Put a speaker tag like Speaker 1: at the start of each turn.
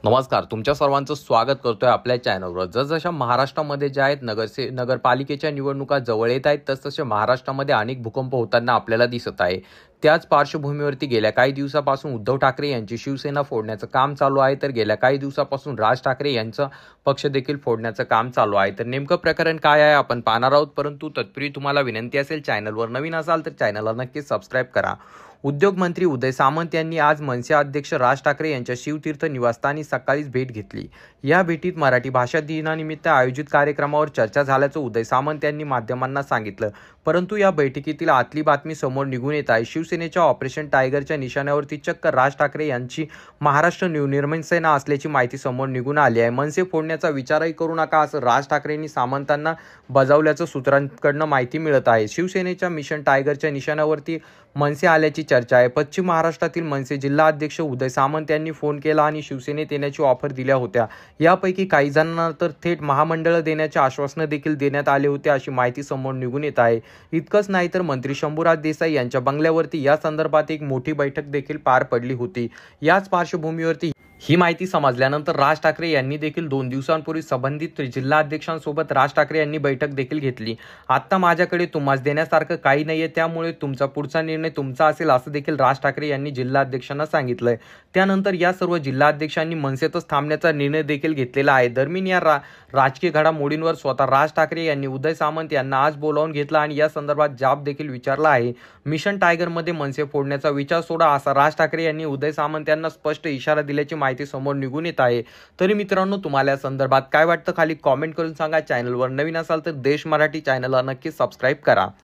Speaker 1: नमस्कार, तुमच्या सर्वांचं स्वागत करतोय आपल्या चॅनलवर। जसजशा महाराष्ट्रामध्ये ज्या आहेत नगरपालिकेच्या निवडणुका जवळ येत आहेत, तसतसे महाराष्ट्रामध्ये अनेक भूकंप होताना आपल्याला दिसत आहे। त्याच पार्श्वभूमीवरती गेल्या काही दिवसापासून उद्धव ठाकरे यांची शिवसेना फोडण्याचं काम चालू आहे, तर गेल्या काही दिवसापासून राज ठाकरे यांचा पक्ष देखील फोडण्याचं काम चालू आहे। तर नेमकं प्रकरण काय आहे आपण पाहणार आहोत, परंतु तत्पूर्वी तुम्हाला विनंती असेल, चॅनलवर नवीन असाल तर चॅनलला नक्कीच सबस्क्राईब करा। उद्योग मंत्री उदय सामंत यांनी आज मनसे अध्यक्ष राज ठाकरे यांच्या शिवतीर्थ निवासस्थानी सकाळीच भेट घेतली। या भेटीत मराठी भाषा दिनानिमित्त आयोजित कार्यक्रमावर चर्चा झाल्याचं उदय सामंत यांनी माध्यमांना सांगितलं। परंतु या बैठकीतील आतली बातमी समोर निघून येत आहे। शिवसेनेच्या ऑपरेशन टायगरच्या निशाण्यावरती चक्क राज ठाकरे यांची महाराष्ट्र नवनिर्माण सेना असल्याची माहिती समोर निघून आली आहे। मनसे फोडण्याचा विचारही करू नका असं राज ठाकरेंनी सामंतांना बजावल्याचं सूत्रांकडून माहिती मिळत आहे। शिवसेनेच्या मिशन टायगरच्या निशाण्यावरती मनसे आल्याची चर्चा आहे। पश्चिम महाराष्ट्रातील मनसे जिल्हा अध्यक्ष उदय सामंत यांनी फोन केला आणि शिवसेनेत येण्याची ऑफर दिल्या होत्या। यापैकी काही जणांना तर थेट महामंडळ देण्याचे आश्वासन देखील देण्यात आले होते अशी माहिती समोर निघून येत आहे। इतकंच नाही तर मंत्री शंभूराज देसाई यांच्या बंगल्यावरती या संदर्भात एक मोठी बैठक देखील पार पडली होती। याच पार्श्वभूमीवरती ही माहिती समजल्यानंतर राज ठाकरे यांनी देखील 2 दिवसांपूर्वी संबंधित जिल्हा अध्यक्षांसोबत राज ठाकरे यांनी बैठक देखील घेतली। आता माझ्याकडे तुम्हाला देण्यासारखं काही नाहीये, त्यामुळे तुमचा पुढचा निर्णय तुमचा असेल असं देखील राज ठाकरे यांनी जिल्हा अध्यक्षांना सांगितलंय। त्यानंतर या सर्व जिल्हा अध्यक्षांनी मनसेतच थांबण्याचा निर्णय देखील घेतलेला आहे। दरम्यान या राजकीय घडामोडींवर स्वतः राज ठाकरे यांनी उदय सामंत यांना आज बोलावून घेतला आणि या संदर्भात जाब देखील विचारला आहे। मिशन टायगरमध्ये मनसे फोडण्याचा विचार सोडा असा राज ठाकरे यांनी उदय सामंत यांना स्पष्ट इशारा दिल्याची माहिती समोर निघून येत आहे। तरी मित्रांनो, तुम्हाला या संदर्भात काय वाटतं खाली कॉमेंट करून सांगा। चॅनलवर नवीन असाल तर देश मराठी चॅनलला नक्की सबस्क्राईब करा।